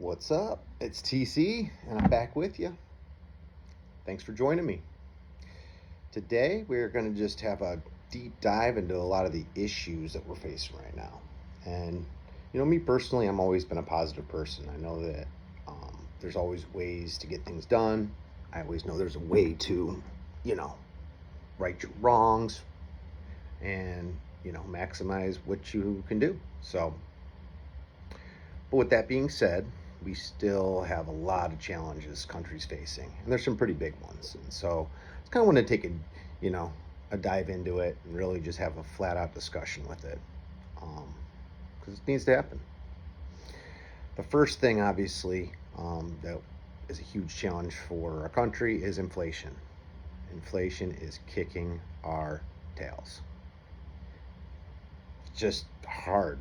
What's up? It's TC, and I'm back with you. Thanks for joining me. Today, we're going to just have a deep dive into a lot of the issues that we're facing right now. And, me personally, I'm always been a positive person. I know that there's always ways to get things done. I always know there's a way to, you know, right your wrongs and, maximize what you can do. But with that being said, we still have a lot of challenges country's facing, and there's some pretty big ones. And so, I kind of want to take a dive into it and really just have a flat out discussion with it, because it needs to happen. The first thing, obviously, that is a huge challenge for our country is inflation. Inflation is kicking our tails. It's just hard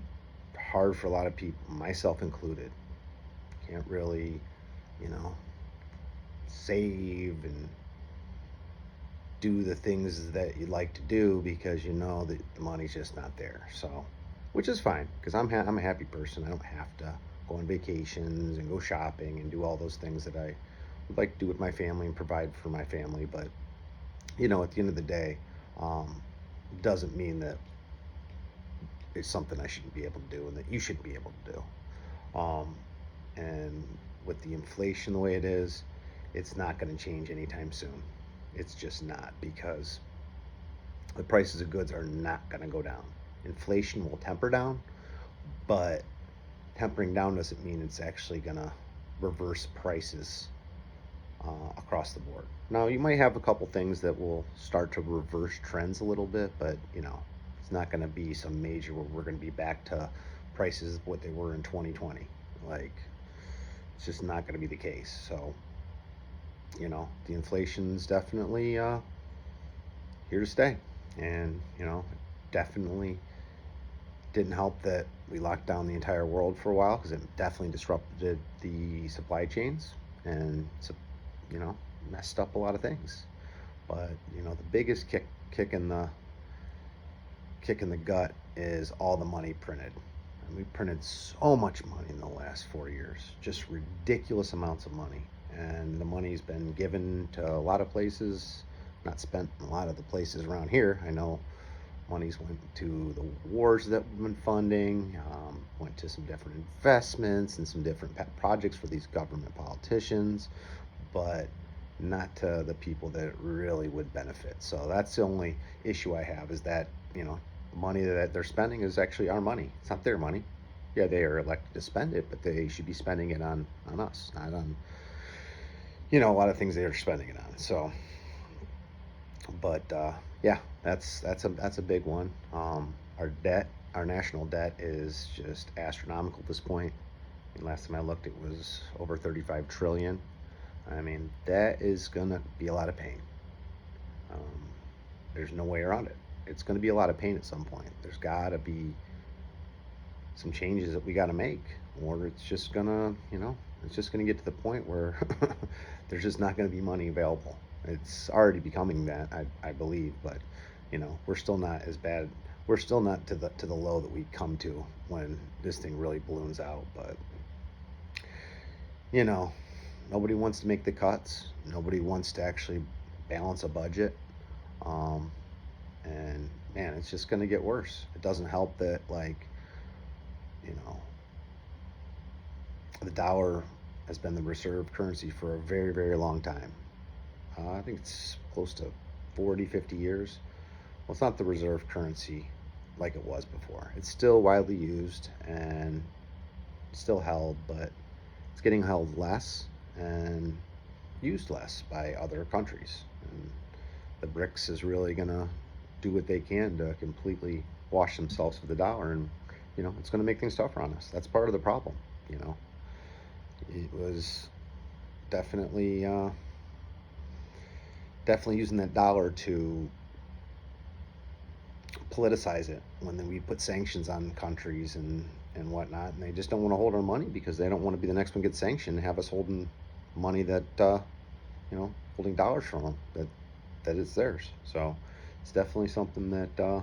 for a lot of people, myself included. Can't really, you know, save and do the things that you'd like to do because you know that the money's just not there. So, which is fine because I'm a happy person. I don't have to go on vacations and go shopping and do all those things that I would like to do with my family and provide for my family. But at the end of the day, doesn't mean that it's something I shouldn't be able to do and that you should be able to do. And with the inflation the way it is, it's not going to change anytime soon. It's just not, because the prices of goods are not going to go down. Inflation will temper down, but tempering down doesn't mean it's actually going to reverse prices across the board. Now, you might have a couple things that will start to reverse trends a little bit, but it's not going to be some major where we're going to be back to prices what they were in 2020. Like, it's just not going to be the case. So, the inflation's definitely here to stay. And, definitely didn't help that we locked down the entire world for a while, because it definitely disrupted the supply chains and, messed up a lot of things. But, the biggest kick in the gut is all the money printed. And we printed so much money in the last 4 years, just ridiculous amounts of money. And the money's been given to a lot of places, not spent in a lot of the places around here. I know money's went to the wars that we've been funding, went to some different investments and some different pet projects for these government politicians, but not to the people that really would benefit. So that's the only issue I have, is that, money that they're spending is actually our money. It's not their money. Yeah, they are elected to spend it, but they should be spending it on us, not on, a lot of things they are spending it on. So, but yeah, that's a big one. Our national debt is just astronomical at this point. I mean, last time I looked, it was over 35 trillion. I mean, that is gonna be a lot of pain. There's no way around it. It's going to be a lot of pain at some point. There's got to be some changes that we got to make, or it's just gonna, it's just gonna get to the point where there's just not going to be money available. It's already becoming that, I believe, but we're still not as bad. We're still not to the low that we come to when this thing really balloons out. But nobody wants to make the cuts. Nobody wants to actually balance a budget. And man, it's just going to get worse. It doesn't help that, the dollar has been the reserve currency for a very, very long time. I think it's close to 40, 50 years. Well, it's not the reserve currency like it was before. It's still widely used and still held, but it's getting held less and used less by other countries. And the BRICS is really going to do what they can to completely wash themselves with the dollar, and it's going to make things tougher on us. That's part of the problem. It was definitely using that dollar to politicize it when we put sanctions on countries and whatnot, and they just don't want to hold our money because they don't want to be the next one to get sanctioned and have us holding money that holding dollars from them that is theirs. So it's definitely something that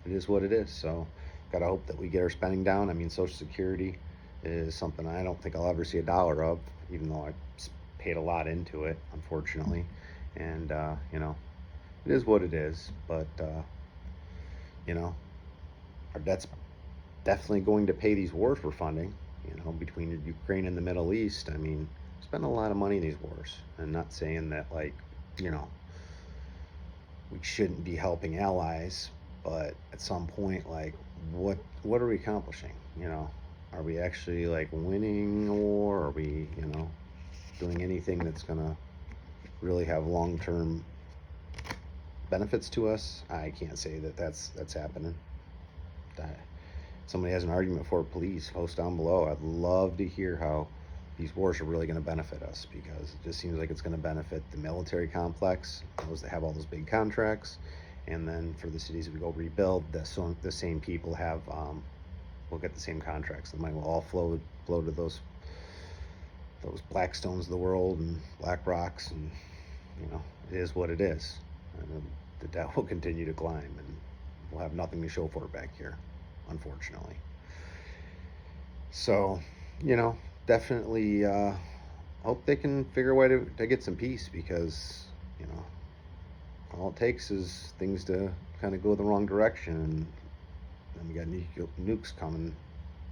it is what it is. So gotta hope that we get our spending down. I mean, Social Security is something I don't think I'll ever see a dollar of, even though I paid a lot into it, unfortunately. And, it is what it is. But, our debt's definitely going to pay these wars we're funding, between Ukraine and the Middle East. I mean, spend a lot of money in these wars. I'm not saying that, like, you know, we shouldn't be helping allies, but at some point, like, what are we accomplishing? Are we actually like winning, or are we, doing anything that's gonna really have long-term benefits to us? I can't say that that's happening. That somebody has an argument for police, post down below. I'd love to hear how these wars are really going to benefit us, because it just seems like it's going to benefit the military complex, those that have all those big contracts, and then for the cities we go rebuild, the same people will get the same contracts. The money will all flow to those Blackstones of the world and Black Rocks, and it is what it is. And the debt will continue to climb, and we'll have nothing to show for it back here, unfortunately. So, definitely hope they can figure a way to get some peace, because, all it takes is things to kind of go the wrong direction, and then we got nukes coming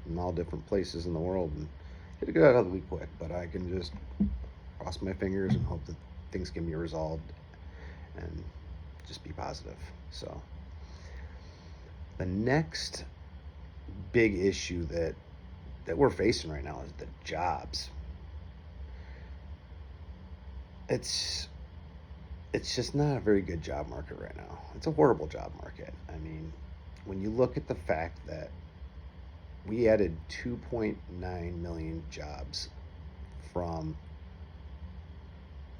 from all different places in the world, and it'll get out ugly quick. But I can just cross my fingers and hope that things can be resolved and just be positive. So, the next big issue that we're facing right now is the jobs. It's just not a very good job market right now. It's a horrible job market. I mean, when you look at the fact that we added 2.9 million jobs from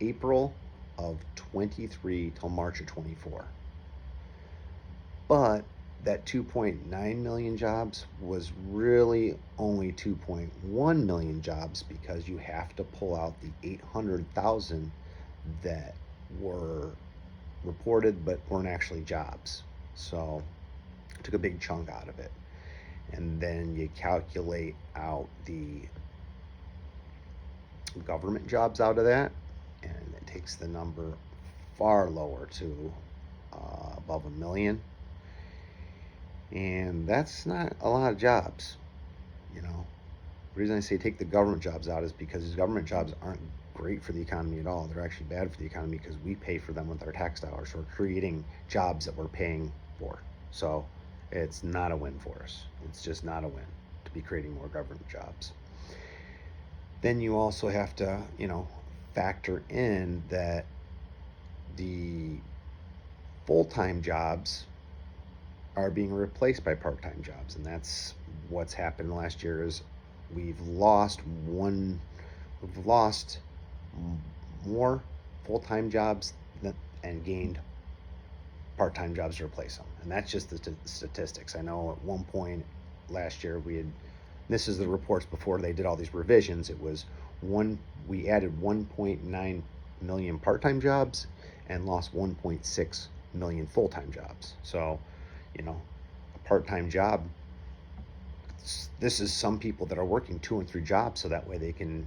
April of 23 till March of 24. But that 2.9 million jobs was really only 2.1 million jobs, because you have to pull out the 800,000 that were reported but weren't actually jobs. So it took a big chunk out of it. And then you calculate out the government jobs out of that, and it takes the number far lower to above 1 million. And that's not a lot of jobs. The reason I say take the government jobs out is because these government jobs aren't great for the economy at all. They're actually bad for the economy, because we pay for them with our tax dollars. So we're creating jobs that we're paying for. So it's not a win for us. It's just not a win to be creating more government jobs. Then you also have to, factor in that the full-time jobs are being replaced by part-time jobs, and that's what's happened last year. Is we've lost more full-time jobs and gained part-time jobs to replace them, and that's just the statistics. I know at one point last year this is the reports before they did all these revisions. It was we added 1.9 million part-time jobs and lost 1.6 million full-time jobs. So, a part-time job, this is some people that are working 2 and 3 jobs, so that way they can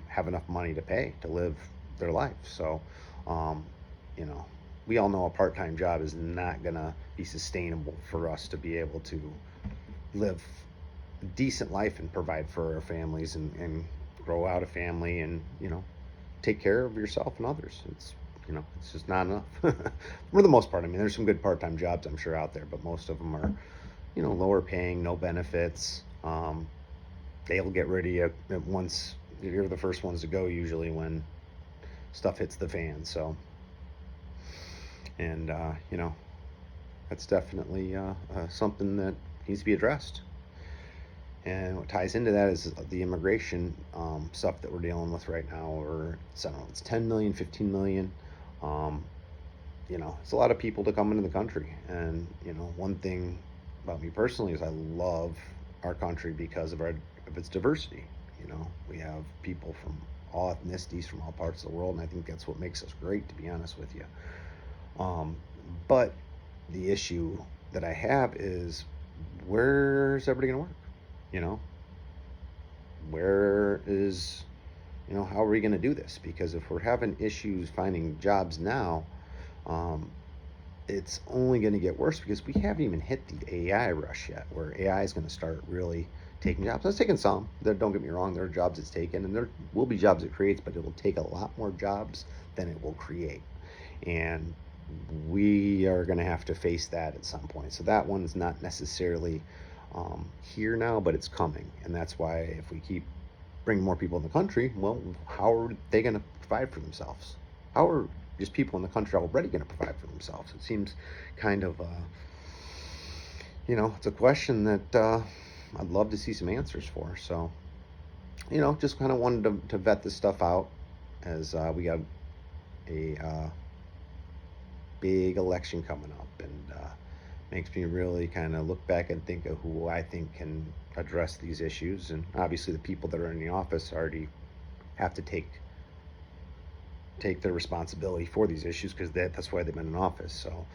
have enough money to pay to live their life. So, we all know a part-time job is not gonna be sustainable for us to be able to live a decent life and provide for our families, and grow out a family, and take care of yourself and others. It's just not enough for the most part. I mean, there's some good part-time jobs, I'm sure, out there, but most of them are, lower paying, no benefits. They'll get rid of you once. You're the first ones to go usually when stuff hits the fan. So, and that's definitely something that needs to be addressed. And what ties into that is the immigration stuff that we're dealing with right now. Or I don't know, it's 10 million, 15 million. It's a lot of people to come into the country. And one thing about me personally is I love our country because of its diversity. We have people from all ethnicities, from all parts of the world, and I think that's what makes us great, to be honest with you. But the issue that I have is, where's everybody gonna work? where is, how are we going to do this? Because if we're having issues finding jobs now, it's only going to get worse because we haven't even hit the AI rush yet, where AI is going to start really taking jobs. It's taking some. Don't get me wrong, there are jobs it's taken, and there will be jobs it creates, but it will take a lot more jobs than it will create. And we are going to have to face that at some point. So that one's not necessarily here now, but it's coming. And that's why if we keep bringing more people in the country, well, how are they going to provide for themselves? How are just people in the country already going to provide for themselves? It seems kind of, it's a question that I'd love to see some answers for. So, just kind of wanted to vet this stuff out as we got a big election coming up, and makes me really kind of look back and think of who I think can address these issues. And obviously the people that are in the office already have to take their responsibility for these issues, because that's why they've been in office. So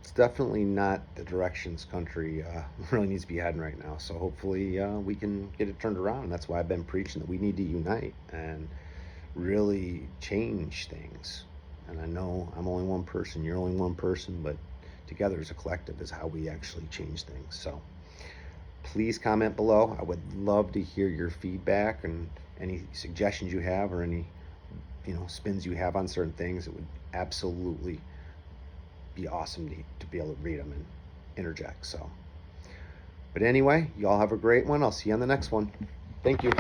it's definitely not the direction this country really needs to be heading right now. So hopefully we can get it turned around. And that's why I've been preaching that we need to unite and really change things. And I know I'm only one person, you're only one person, but together as a collective is how we actually change things. So please comment below. I would love to hear your feedback and any suggestions you have, or any spins you have on certain things. It would absolutely be awesome to be able to read them and interject. So, but anyway, y'all have a great one. I'll see you on the next one. Thank you.